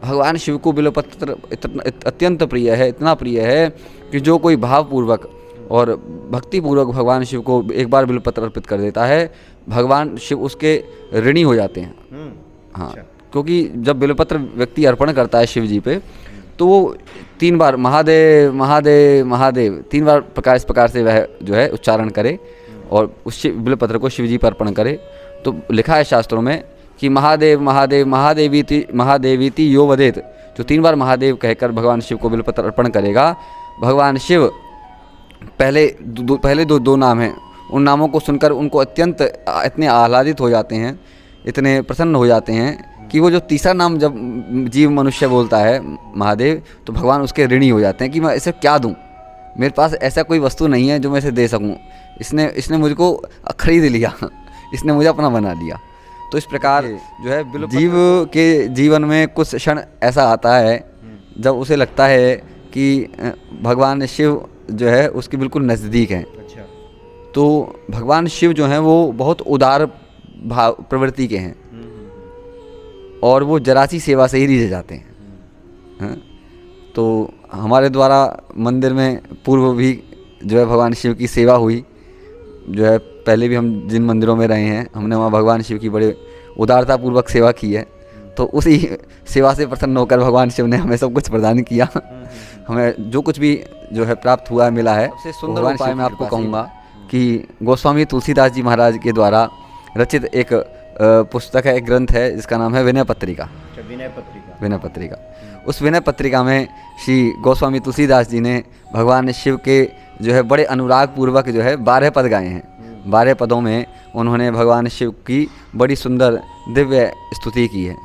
भगवान शिव को बिल्वपत्र अत्यंत प्रिय है, इतना प्रिय है कि जो कोई भावपूर्वक और भक्तिपूर्वक भगवान शिव को एक बार बिल्वपत्र अर्पित कर देता है, भगवान शिव उसके ऋणी हो जाते हैं। हाँ, क्योंकि जब बिल्वपत्र व्यक्ति अर्पण करता है शिव जी पे, तो वो 3 बार महादेव महादेव महादेव 3 बार इस प्रकार से वह जो है उच्चारण करे और उस बिल्वपत्र को शिव जी पर अर्पण करे। तो लिखा है शास्त्रों में कि महादेव महादेव महादेवीति यो वदेत, जो 3 बार महादेव कहकर भगवान शिव को बिल्वपत्र अर्पण करेगा, भगवान शिव पहले दो नाम हैं, उन नामों को सुनकर उनको अत्यंत इतने आह्लादित हो जाते हैं, इतने प्रसन्न हो जाते हैं कि वो जो तीसरा नाम जब जीव मनुष्य बोलता है महादेव, तो भगवान उसके ऋणी हो जाते हैं कि मैं इसे क्या दूं, मेरे पास ऐसा कोई वस्तु नहीं है जो मैं इसे दे सकूं, इसने मुझको खरीद लिया, इसने मुझे अपना बना लिया। तो इस प्रकार जो है जीव के जीवन में कुछ क्षण ऐसा आता है जब उसे लगता है कि भगवान शिव जो है उसके बिल्कुल नज़दीक हैं। तो भगवान शिव जो हैं वो बहुत उदार भाव प्रवृत्ति के हैं और वो जरा सी सेवा से ही रिझ जाते हैं। तो हमारे द्वारा मंदिर में पूर्व भी जो है भगवान शिव की सेवा हुई, जो है पहले भी हम जिन मंदिरों में रहे हैं हमने वहाँ भगवान शिव की बड़े उदारतापूर्वक सेवा की है। तो उसी सेवा से प्रसन्न होकर भगवान शिव ने हमें सब कुछ प्रदान किया। हमें जो कुछ भी जो है प्राप्त हुआ मिला है। सबसे सुंदर उपाय मैं आपको कहूँगा कि गोस्वामी तुलसीदास जी महाराज के द्वारा रचित एक पुस्तक है, एक ग्रंथ है जिसका नाम है विनय पत्रिका। विनय पत्रिका। उस विनय पत्रिका में श्री गोस्वामी तुलसीदास जी ने भगवान शिव के जो है बड़े अनुराग पूर्वक जो है 12 पद गाए हैं। 12 पदों में उन्होंने भगवान शिव की बड़ी सुंदर दिव्य स्तुति की है।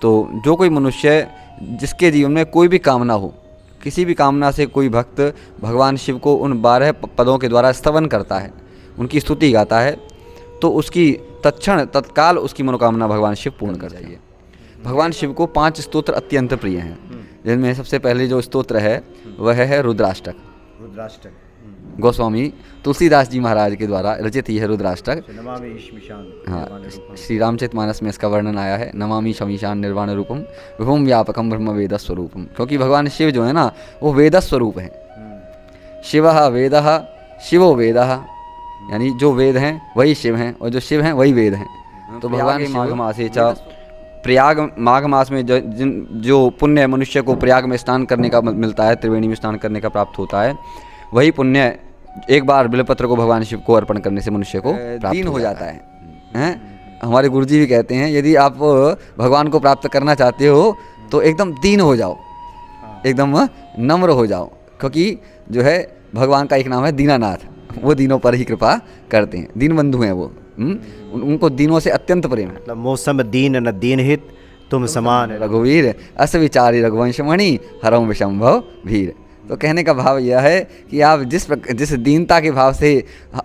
तो जो कोई मनुष्य जिसके जीवन में कोई भी कामना हो, किसी भी कामना से कोई भक्त भगवान शिव को उन 12 पदों के द्वारा स्तवन करता है, उनकी स्तुति गाता है, तो उसकी तत्काल उसकी मनोकामना भगवान शिव पूर्ण कर देंगे। भगवान शिव को 5 स्तोत्र अत्यंत प्रिय हैं, जिनमें सबसे पहले जो स्तोत्र है वह है रुद्राष्टक। गोस्वामी तुलसीदास जी महाराज के द्वारा रचित यह रुद्राष्टक। हाँ, श्री रामचरितमानस में इसका वर्णन आया है, नमामि शमीशान निर्वाण रूपम विभुम व्यापकम ब्रह्म वेद स्वरूपम। क्योंकि भगवान शिव जो है ना वो वेद स्वरूप है। शिवः वेदः शिवो वेदः, यानी जो वेद हैं वही शिव हैं और जो शिव हैं वही वेद हैं। तो भगवान माघ मासे प्रयाग माघ मास में जो पुण्य मनुष्य को प्रयाग में स्नान करने का मिलता है, त्रिवेणी में स्नान करने का प्राप्त होता है, वही पुण्य एक बार बिल्वपत्र को भगवान शिव को अर्पण करने से मनुष्य को दीन हो जाता है। हमारे गुरुजी भी कहते हैं यदि आप भगवान को प्राप्त करना चाहते हो तो एकदम दीन हो जाओ, एकदम नम्र हो जाओ, क्योंकि जो है भगवान का एक नाम है दीनानाथ, वो दीनों पर ही कृपा करते हैं, दीन बंधु हैं वो। उनको दीनों से अत्यंत प्रेम है। मतलब मौसम दीन न दीन हित तुम समान रघुवीर अस विचारी रघुवंश मणि हरम विशंभव भीर। तो कहने का भाव यह है कि आप जिस दीनता के भाव से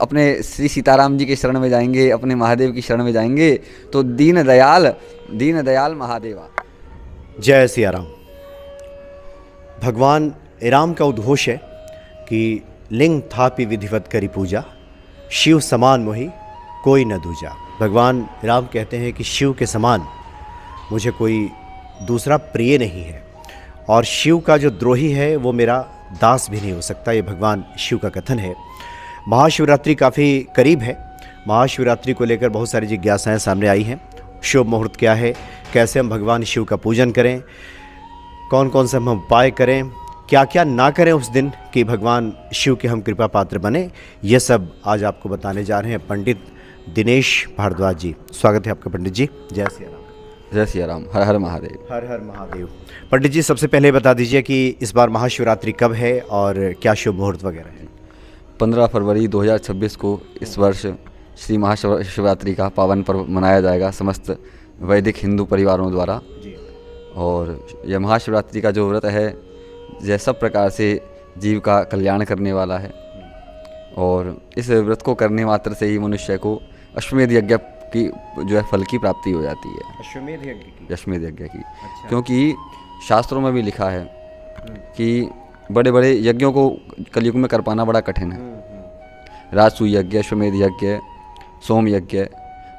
अपने श्री सीताराम जी के शरण में जाएंगे, अपने महादेव की शरण में जाएंगे, तो दीन दयाल महादेवा। जय सिया राम। भगवान राम का उद्घोष है कि लिंग थापि विधिवत करी पूजा, शिव समान मोहि कोई न दूजा। भगवान राम कहते हैं कि शिव के समान मुझे कोई दूसरा प्रिय नहीं है, और शिव का जो द्रोही है वो मेरा दास भी नहीं हो सकता। ये भगवान शिव का कथन है। महाशिवरात्रि काफ़ी करीब है। महाशिवरात्रि को लेकर बहुत सारी जिज्ञासाएं सामने आई हैं। शुभ मुहूर्त क्या है, कैसे हम भगवान शिव का पूजन करें, कौन कौन से हम उपाय करें, क्या क्या ना करें उस दिन कि भगवान शिव के हम कृपा पात्र बने, ये सब आज आपको बताने जा रहे हैं पंडित दिनेश भारद्वाज जी। स्वागत है आपका पंडित जी। जय सिया राम। जय सिया राम। हर हर महादेव। हर हर महादेव। पंडित जी सबसे पहले बता दीजिए कि इस बार महाशिवरात्रि कब है और क्या शुभ मुहूर्त वगैरह है। 15 फरवरी 2026 को इस वर्ष श्री महाशिवरात्रि का पावन पर्व मनाया जाएगा समस्त वैदिक हिंदू परिवारों द्वारा। और यह महाशिवरात्रि का जो व्रत है यह सब प्रकार से जीव का कल्याण करने वाला है, और इस व्रत को करने मात्र से ही मनुष्य को अश्वमेध यज्ञ की जो है फल की प्राप्ति हो जाती है। अश्वमेध यज्ञ की। अच्छा। क्योंकि शास्त्रों में भी लिखा है कि बड़े बड़े यज्ञों को कलयुग में कर पाना बड़ा कठिन है। राजसूय यज्ञ, अश्वमेध यज्ञ, सोम यज्ञ,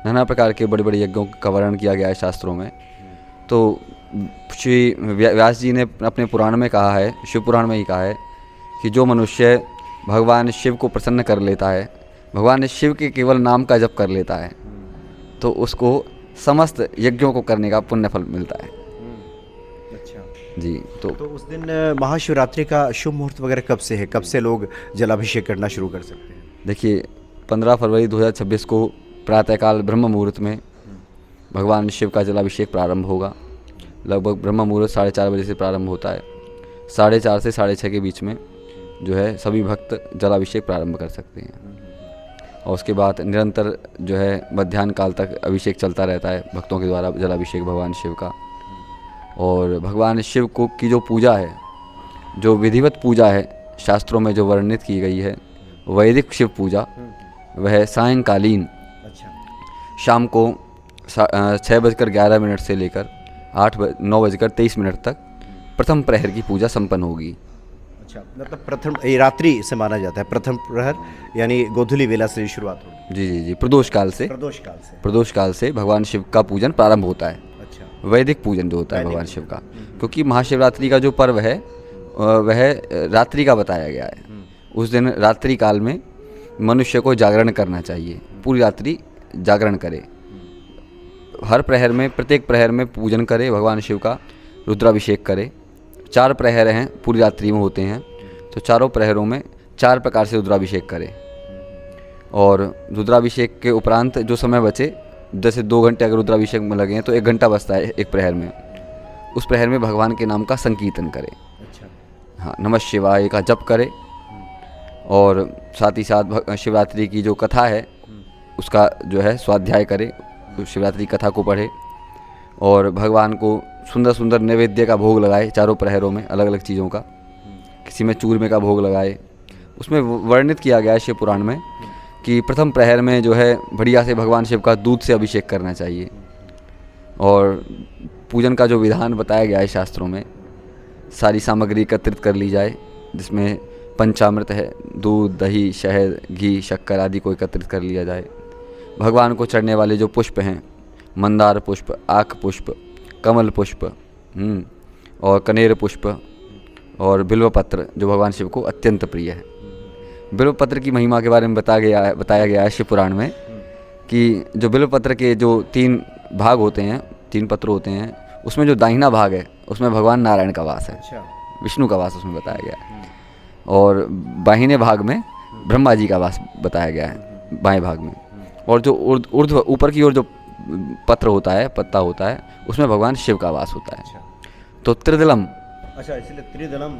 नाना प्रकार के बड़े बड़े यज्ञों का वर्णन किया गया है शास्त्रों में। तो श्री व्यास जी ने अपने पुराण में कहा है, शिव पुराण में ही कहा है कि जो मनुष्य भगवान शिव को प्रसन्न कर लेता है, भगवान शिव के केवल नाम का जप कर लेता है, तो उसको समस्त यज्ञों को करने का पुण्य फल मिलता है। अच्छा जी। तो उस दिन महाशिवरात्रि का शुभ मुहूर्त वगैरह कब से है, कब से लोग जलाभिषेक करना शुरू कर सकते हैं? देखिए 15 फरवरी 2026 को प्रातःकाल ब्रह्म मुहूर्त में भगवान शिव का जलाभिषेक प्रारंभ होगा। लगभग ब्रह्म मुहूर्त 4:30 बजे से प्रारंभ होता है। 4:30 से 6:30 के बीच में जो है सभी भक्त जलाभिषेक प्रारंभ कर सकते हैं, और उसके बाद निरंतर जो है मध्याह्न काल तक अभिषेक चलता रहता है भक्तों के द्वारा, जलाभिषेक भगवान शिव का। और भगवान शिव को की जो पूजा है, जो विधिवत पूजा है, शास्त्रों में जो वर्णित की गई है वैदिक शिव पूजा, वह सायंकालीन शाम को 6:11 से लेकर 9:23 तक प्रथम प्रहर की पूजा संपन्न होगी। अच्छा, मतलब प्रथम ये रात्रि से माना जाता है, प्रथम प्रहर यानी गोधूली वेला से शुरुआत होगी। जी जी जी, प्रदोष काल से भगवान शिव का पूजन प्रारंभ होता है। अच्छा, वैदिक पूजन जो होता है भगवान शिव का, क्योंकि महाशिवरात्रि का जो पर्व है वह रात्रि का बताया गया है। उस दिन रात्रि काल में मनुष्य को जागरण करना चाहिए, पूरी रात्रि जागरण करे, हर प्रहर में, प्रत्येक प्रहर में पूजन करे भगवान शिव का, रुद्राभिषेक करे। 4 प्रहर हैं पूरी रात्रि में होते हैं, तो चारों प्रहरों में 4 प्रकार से रुद्राभिषेक करे। और रुद्राभिषेक के उपरांत जो समय बचे, जैसे 2 घंटे अगर रुद्राभिषेक में लगे हैं तो 1 घंटा बचता है एक प्रहर में, उस प्रहर में भगवान के नाम का संकीर्तन करे। अच्छा, हाँ, नमः शिवाय का जप करे, और साथ ही साथ शिवरात्रि की जो कथा है उसका जो है स्वाध्याय करे, शिवरात्रि कथा को पढ़े, और भगवान को सुंदर सुंदर नैवेद्य का भोग लगाए चारों प्रहरों में, अलग अलग चीज़ों का, किसी में चूरमे का भोग लगाए। उसमें वर्णित किया गया है शिव पुराण में कि प्रथम प्रहर में जो है बढ़िया से भगवान शिव का दूध से अभिषेक करना चाहिए, और पूजन का जो विधान बताया गया है शास्त्रों में, सारी सामग्री एकत्रित कर ली जाए, जिसमें पंचामृत है, दूध, दही, शहद, घी, शक्कर आदि को एकत्रित कर लिया जाए। भगवान को चढ़ने वाले जो पुष्प हैं, मंदार पुष्प, आक पुष्प, कमल पुष्प, और कनेर पुष्प, और बिल्वपत्र जो भगवान शिव को अत्यंत प्रिय है। बिल्वपत्र की महिमा के बारे में बताया गया है शिव पुराण में कि जो बिल्वपत्र के जो 3 भाग होते हैं, 3 पत्र होते हैं, उसमें जो दाहिना भाग है उसमें भगवान नारायण का वास है। अच्छा, विष्णु का वास उसमें बताया गया है, और बाहिने भाग में ब्रह्मा जी का वास बताया गया है, बाएं भाग में। और जो ऊर्ध्व ऊपर की ओर जो पत्र होता है, पत्ता होता है, उसमें भगवान शिव का वास होता है। तो त्रिदलम, अच्छा, इसलिए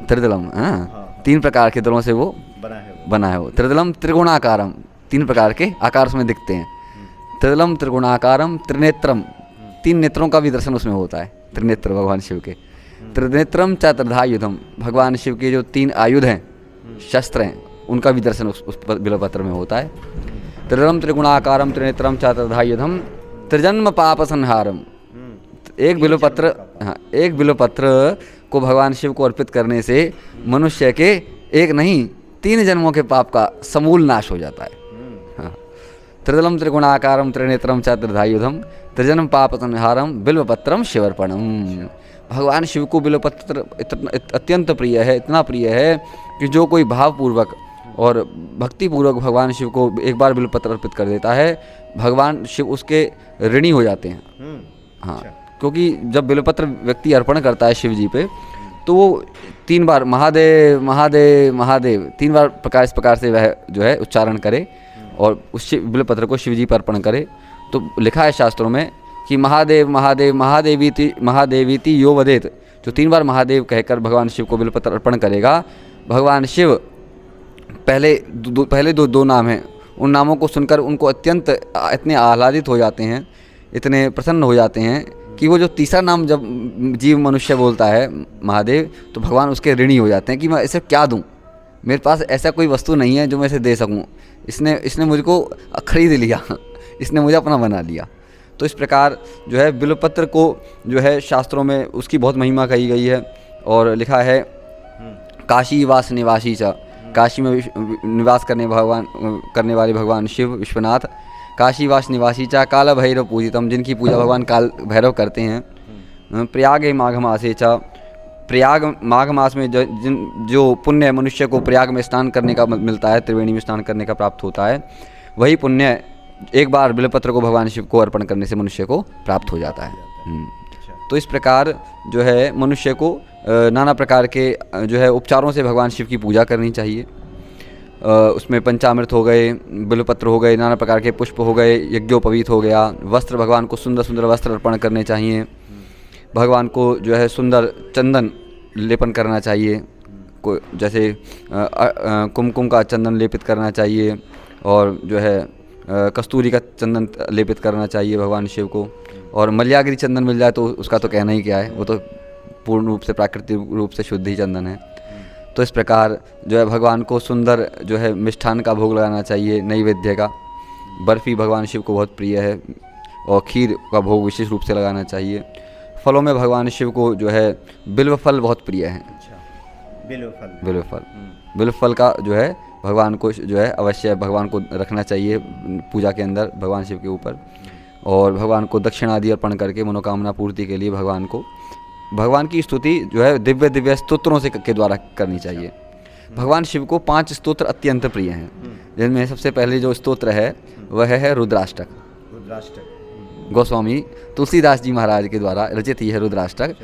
त्रिदलम, हाँ, 3 प्रकार के दलों से वो बना है वो। त्रिदलम त्रिगुणाकारम, 3 प्रकार के आकार उसमें दिखते हैं। त्रिदलम त्रिगुणाकारम त्रिनेत्रम, 3 नेत्रों का भी दर्शन उसमें होता है, त्रिनेत्र भगवान शिव के। त्रिनेत्रम च त्रिधायुधम, भगवान शिव के जो 3 आयुध हैं, शस्त्र हैं, उनका भी दर्शन उस बिल्वपत्र में होता है। त्रिदलम त्रिगुणाकारम त्रिनेत्रम च त्रिधायुधम त्रिजन्म पाप संहारम। एक बिल्वपत्र, हाँ, एक बिल्वपत्र को भगवान शिव को अर्पित करने से मनुष्य के एक नहीं 3 जन्मों के पाप का समूल नाश हो जाता है। हाँ, त्रिदलम त्रिगुणाकारम त्रिनेत्रम च त्रिधायुधम त्रिजन्म पाप संहारम बिल्वपत्रम शिवर्पणम। भगवान शिव को बिल्वपत्र अत्यंत प्रिय है, इतना प्रिय है कि जो कोई भावपूर्वक और भक्तिपूर्वक भगवान शिव को एक बार बिल्वपत्र अर्पित कर देता है, भगवान शिव उसके ऋणी हो जाते हैं। हाँ, क्योंकि जब बिल्वपत्र व्यक्ति अर्पण करता है शिव जी पे, तो वो 3 बार महादेव महादेव महादेव 3 बार इस प्रकार से वह जो है उच्चारण करे, और उस बिल्वपत्र को शिव जी पर अर्पण करे। तो लिखा है शास्त्रों में कि महादेव महादेव महादेवीति यो वदेत, जो 3 बार महादेव कहकर भगवान शिव को बिल्वपत्र अर्पण करेगा, भगवान शिव पहले दो नाम हैं, उन नामों को सुनकर उनको इतने आह्लादित हो जाते हैं, इतने प्रसन्न हो जाते हैं कि वो जो तीसरा नाम जब जीव मनुष्य बोलता है महादेव, तो भगवान उसके ऋणी हो जाते हैं कि मैं इसे क्या दूं, मेरे पास ऐसा कोई वस्तु नहीं है जो मैं इसे दे सकूं, इसने मुझको खरीद लिया, इसने मुझे अपना बना लिया। तो इस प्रकार जो है बिल्वपत्र को जो है शास्त्रों में उसकी बहुत महिमा कही गई है, और लिखा है काशी वास निवासी च, काशी में निवास करने वाले भगवान शिव विश्वनाथ, काशीवास निवासी चा काल भैरव पूजितम, जिनकी पूजा भगवान काल भैरव करते हैं, प्रयागे माघ मासे च, प्रयाग माघ मास में जो पुण्य मनुष्य को प्रयाग में स्नान करने का मिलता है, त्रिवेणी में स्नान करने का प्राप्त होता है, वही पुण्य एक बार बिल्वपत्र को भगवान शिव को अर्पण करने से मनुष्य को प्राप्त हो जाता है। तो इस प्रकार जो है मनुष्य को नाना प्रकार के जो है उपचारों से भगवान शिव की पूजा करनी चाहिए। उसमें पंचामृत हो गए, बिल्वपत्र हो गए, नाना प्रकार के पुष्प हो गए, यज्ञोपवीत हो गया, वस्त्र भगवान को सुंदर सुंदर वस्त्र अर्पण करने चाहिए, भगवान को जो है सुंदर चंदन लेपन करना चाहिए, को जैसे कुमकुम का चंदन लेपित करना चाहिए, और जो है कस्तूरी का चंदन लेपित करना चाहिए भगवान शिव को। और मल्यागिरी चंदन मिल जाए तो उसका तो कहना ही क्या है, वो तो पूर्ण रूप से प्राकृतिक रूप से शुद्ध ही चंदन है। तो इस प्रकार जो है भगवान को सुंदर जो है मिष्ठान का भोग लगाना चाहिए, नैवेद्य का। बर्फ़ी भगवान शिव को बहुत प्रिय है, और खीर का भोग विशेष रूप से लगाना चाहिए। फलों में भगवान शिव को जो है बिल्व फल बहुत प्रिय है। बिल्व फल का जो है भगवान को जो है अवश्य भगवान को रखना चाहिए पूजा के अंदर भगवान शिव के ऊपर, और भगवान को दक्षिण आदि अर्पण करके मनोकामना पूर्ति के लिए भगवान की स्तुति जो है दिव्य दिव्य स्तोत्रों से के द्वारा करनी चाहिए। भगवान शिव को 5 स्तोत्र अत्यंत प्रिय हैं, जिनमें सबसे पहले जो स्तोत्र है वह है रुद्राष्टक। गोस्वामी तुलसीदास जी महाराज के द्वारा रचित यह रुद्राष्टक।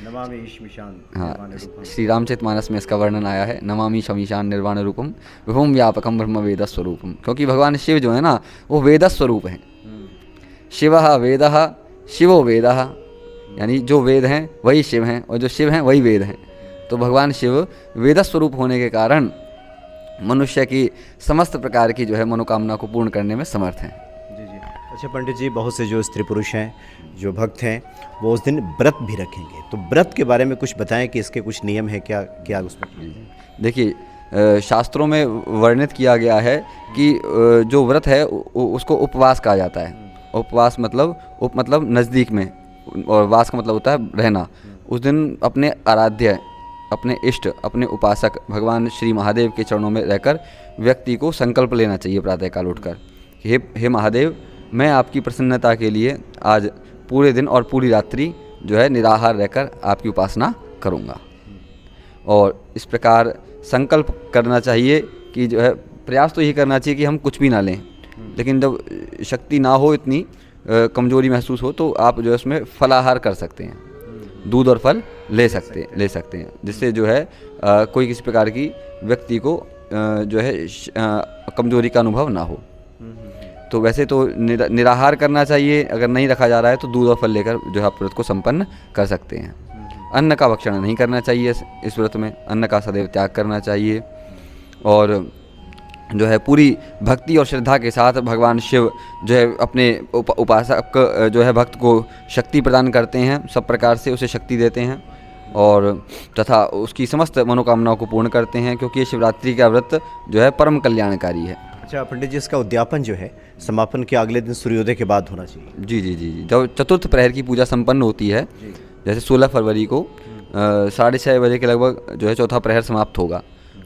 हाँ, श्री रामचरितमानस में इसका वर्णन आया है, नमामि शमीशान निर्वाण रूपम विभुम व्यापकम ब्रह्म वेद स्वरूपम। क्योंकि भगवान शिव जो है ना वो वेद स्वरूप हैं। शिवः वेदः शिवो वेदः, यानी जो वेद हैं वही शिव हैं, और जो शिव हैं वही वेद हैं। तो भगवान शिव वेद स्वरूप होने के कारण मनुष्य की समस्त प्रकार की जो है मनोकामना को पूर्ण करने में समर्थ हैं। जी। अच्छा पंडित जी, बहुत से जो स्त्री पुरुष हैं, जो भक्त हैं, वो उस दिन व्रत भी रखेंगे, तो व्रत के बारे में कुछ बताएं कि इसके कुछ नियम है क्या उसमें? देखिए, शास्त्रों में वर्णित किया गया है कि जो व्रत है उसको उपवास कहा जाता है। उपवास मतलब नज़दीक में, और वास का मतलब होता है रहना। उस दिन अपने आराध्य, अपने इष्ट, अपने उपासक भगवान श्री महादेव के चरणों में रहकर व्यक्ति को संकल्प लेना चाहिए प्रातःकाल उठकर, हे महादेव, मैं आपकी प्रसन्नता के लिए आज पूरे दिन और पूरी रात्रि जो है निराहार रहकर आपकी उपासना करूँगा। और इस प्रकार संकल्प करना चाहिए कि जो है प्रयास तो यही करना चाहिए कि हम कुछ भी ना लें, लेकिन जब शक्ति ना हो, इतनी कमजोरी महसूस हो, तो आप जो है उसमें फलाहार कर सकते हैं, दूध और फल ले सकते हैं, जिससे जो है कोई किसी प्रकार की व्यक्ति को जो है कमजोरी का अनुभव ना हो। तो वैसे तो निराहार करना चाहिए, अगर नहीं रखा जा रहा है तो दूध और फल लेकर जो है आप व्रत को संपन्न कर सकते हैं। अन्न का भक्षण नहीं करना चाहिए इस व्रत में, अन्न का सदैव त्याग करना चाहिए। और जो है पूरी भक्ति और श्रद्धा के साथ भगवान शिव जो है अपने उपासक जो है भक्त को शक्ति प्रदान करते हैं, सब प्रकार से उसे शक्ति देते हैं, और तथा उसकी समस्त मनोकामनाओं को पूर्ण करते हैं, क्योंकि ये शिवरात्रि का व्रत जो है परम कल्याणकारी है। अच्छा पंडित जी, इसका उद्यापन जो है समापन के अगले दिन सूर्योदय के बाद होना चाहिए? जी। जब चतुर्थ प्रहर की पूजा संपन्न होती है, जैसे 16 फरवरी को 6:30 बजे के लगभग जो है चौथा प्रहर समाप्त होगा,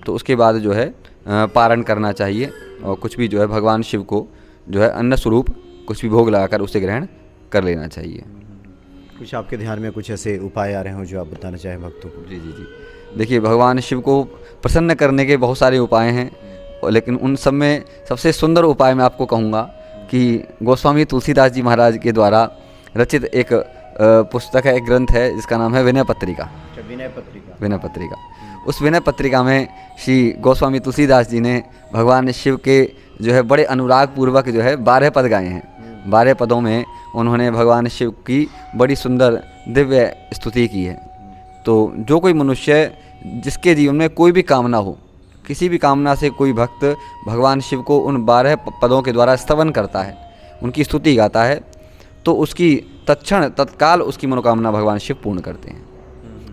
तो उसके बाद जो है पारण करना चाहिए, और कुछ भी जो है भगवान शिव को जो है अन्न स्वरूप कुछ भी भोग लगाकर उसे ग्रहण कर लेना चाहिए। कुछ आपके ध्यान में कुछ ऐसे उपाय आ रहे हो जो आप बताना चाहें भक्तों को? जी। देखिए, भगवान शिव को प्रसन्न करने के बहुत सारे उपाय हैं, लेकिन उन सब में सबसे सुंदर उपाय मैं आपको कहूँगा कि गोस्वामी तुलसीदास जी महाराज के द्वारा रचित एक पुस्तक है, एक ग्रंथ है, जिसका नाम है विनय पत्रिका। विनय पत्रिका। उस विनय पत्रिका में श्री गोस्वामी तुलसीदास जी ने भगवान शिव के जो है बड़े अनुराग पूर्वक जो है 12 पद गाए हैं। 12 पदों में उन्होंने भगवान शिव की बड़ी सुंदर दिव्य स्तुति की है। तो जो कोई मनुष्य जिसके जीवन में कोई भी कामना हो, किसी भी कामना से कोई भक्त भगवान शिव को उन 12 पदों के द्वारा स्तवन करता है, उनकी स्तुति गाता है, तो उसकी तत्काल उसकी मनोकामना भगवान शिव पूर्ण करते हैं।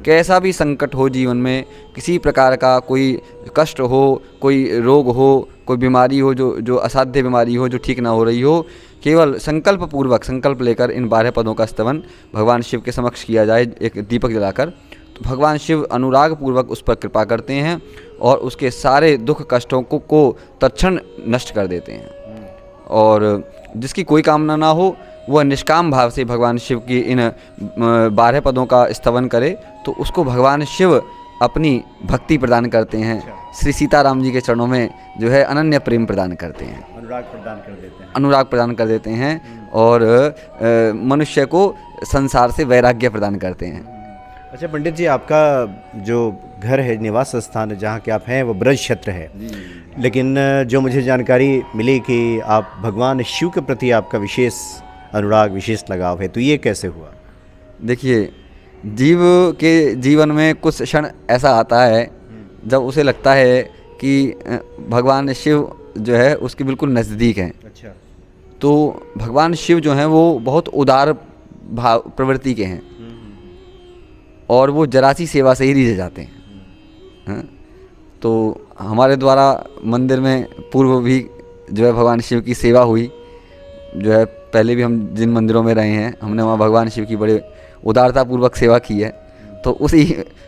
कैसा भी संकट हो जीवन में, किसी प्रकार का कोई कष्ट हो, कोई रोग हो, कोई बीमारी हो, जो असाध्य बीमारी हो, जो ठीक ना हो रही हो, केवल संकल्प लेकर इन 12 पदों का स्तवन भगवान शिव के समक्ष किया जाए एक दीपक जलाकर, तो भगवान शिव अनुराग पूर्वक उस पर कृपा करते हैं और उसके सारे दुख कष्टों को तत्क्षण नष्ट कर देते हैं। और जिसकी कोई कामना ना हो, वह निष्काम भाव से भगवान शिव की इन 12 पदों का स्तवन करे तो उसको भगवान शिव अपनी भक्ति प्रदान करते हैं। श्री सीताराम जी के चरणों में जो है अनन्य प्रेम प्रदान करते हैं, अनुराग प्रदान कर देते हैं। अनुराग प्रदान कर देते हैं और मनुष्य को संसार से वैराग्य प्रदान करते हैं। अच्छा पंडित जी, आपका जो घर है, निवास स्थान है जहाँ के आप हैं, वो ब्रज क्षेत्र है, लेकिन जो मुझे जानकारी मिली कि आप भगवान शिव के प्रति आपका विशेष अनुराग, विशेष लगाव है, तो ये कैसे हुआ? देखिए, जीव के जीवन में कुछ क्षण ऐसा आता है जब उसे लगता है कि भगवान शिव जो है उसके बिल्कुल नज़दीक हैं। अच्छा। तो भगवान शिव जो हैं वो बहुत उदार भाव प्रवृत्ति के हैं और वो जरा सी सेवा से ही रिझ जाते हैं। हाँ? तो हमारे द्वारा मंदिर में पूर्व भी जो है भगवान शिव की सेवा हुई, जो है पहले भी हम जिन मंदिरों में रहे हैं हमने वहाँ भगवान शिव की बड़े उदारतापूर्वक सेवा की है। तो उसी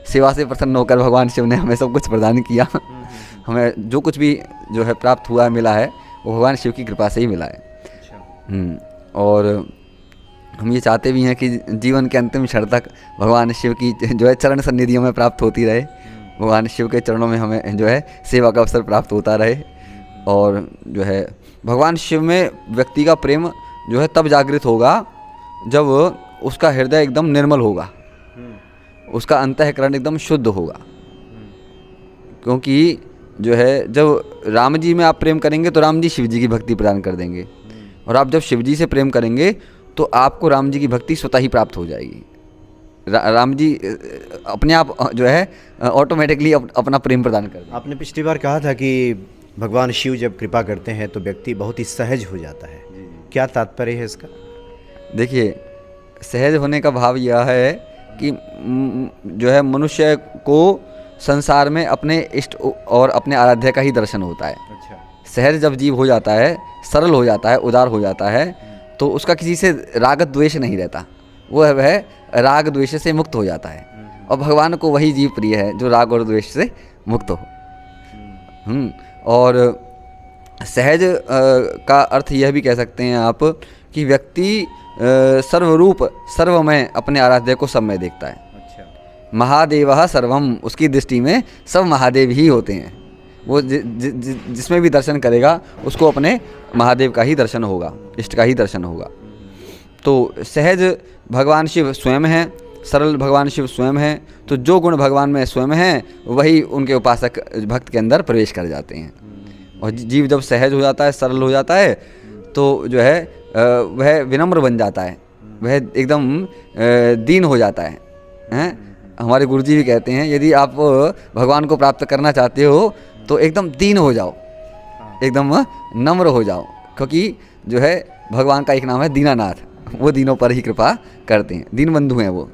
सेवा से प्रसन्न होकर भगवान शिव ने हमें सब कुछ प्रदान किया। हमें जो कुछ भी जो है प्राप्त हुआ मिला है वो भगवान शिव की कृपा से ही मिला है। और हम ये चाहते भी हैं कि जीवन के अंतिम क्षण तक भगवान शिव की जो है चरण सन्निधियों में प्राप्त होती रहे, भगवान शिव के चरणों में हमें जो है सेवा का अवसर प्राप्त होता रहे। और जो है भगवान शिव में व्यक्ति का प्रेम जो है तब जागृत होगा जब उसका हृदय एकदम निर्मल होगा, उसका अंतःकरण एकदम शुद्ध होगा। क्योंकि जो है जब राम जी में आप प्रेम करेंगे तो राम जी शिव जी की भक्ति प्रदान कर देंगे, और आप जब शिव जी से प्रेम करेंगे तो आपको राम जी की भक्ति स्वतः ही प्राप्त हो जाएगी। राम जी अपने आप जो है ऑटोमेटिकली अपना प्रेम प्रदान कर देंगे। आपने पिछली बार कहा था कि भगवान शिव जब कृपा करते हैं तो व्यक्ति बहुत ही सहज हो जाता है, क्या तात्पर्य है इसका? देखिए, सहज होने का भाव यह है कि जो है मनुष्य को संसार में अपने इष्ट और अपने आराध्य का ही दर्शन होता है। अच्छा। सहज जब जीव हो जाता है, सरल हो जाता है, उदार हो जाता है, तो उसका किसी से राग द्वेष नहीं रहता, वह राग द्वेष से मुक्त हो जाता है। और भगवान को वही जीव प्रिय है जो राग और द्वेष से मुक्त हो। और सहज का अर्थ यह भी कह सकते हैं आप कि व्यक्ति सर्वरूप सर्वमय अपने आराध्य को सब में देखता है। अच्छा। महादेवः सर्वम, उसकी दृष्टि में सब महादेव ही होते हैं। वो जिसमें भी दर्शन करेगा उसको अपने महादेव का ही दर्शन होगा, इष्ट का ही दर्शन होगा। तो सहज भगवान शिव स्वयं हैं, सरल भगवान शिव स्वयं हैं, तो जो गुण भगवान में स्वयं हैं वही उनके उपासक भक्त के अंदर प्रवेश कर जाते हैं। और जीव जब सहज हो जाता है, सरल हो जाता है, तो जो है वह विनम्र बन जाता है, वह एकदम दीन हो जाता है। हमारे गुरुजी भी कहते हैं यदि आप भगवान को प्राप्त करना चाहते हो तो एकदम दीन हो जाओ, एकदम नम्र हो जाओ, क्योंकि जो है भगवान का एक नाम है दीनानाथ, वो दीनों पर ही कृपा करते हैं, दीन बंधु हैं वो।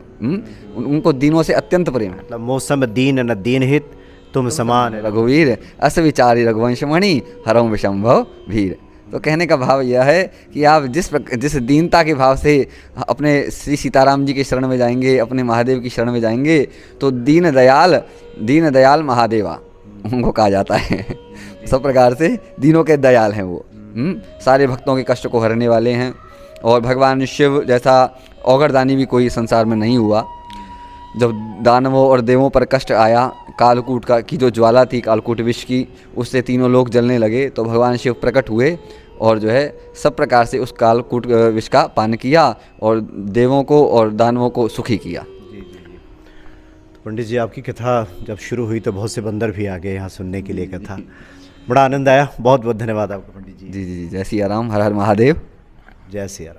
उनको दीनों से अत्यंत प्रेम है। मतलब मौसम दीन न दीन हित तुम समान रघुवीर अस विचारी रघुवंश मणि हरम विशंभव भीर। तो कहने का भाव यह है कि आप जिस दीनता के भाव से अपने श्री सीताराम जी के शरण में जाएंगे, अपने महादेव की शरण में जाएंगे, तो दीन दयाल महादेवा उनको कहा जाता है। सब प्रकार से दीनों के दयाल हैं वो। सारे भक्तों के कष्ट को हरने वाले हैं। और भगवान शिव जैसा औगरदानी भी कोई संसार में नहीं हुआ। जब दानवों और देवों पर कष्ट आया, कालकूट की जो ज्वाला थी, कालकूट विष की, उससे तीनों लोग जलने लगे, तो भगवान शिव प्रकट हुए और जो है सब प्रकार से उस कालकूट विष का पान किया और देवों को और दानवों को सुखी किया। तो पंडित जी, आपकी कथा जब शुरू हुई तो बहुत से बंदर भी आ गए यहाँ सुनने के लिए कथा, बड़ा आनंद आया। बहुत बहुत धन्यवाद आपका पंडित जी। जी जी, जय सिया राम, हर हर महादेव, जय सिया राम।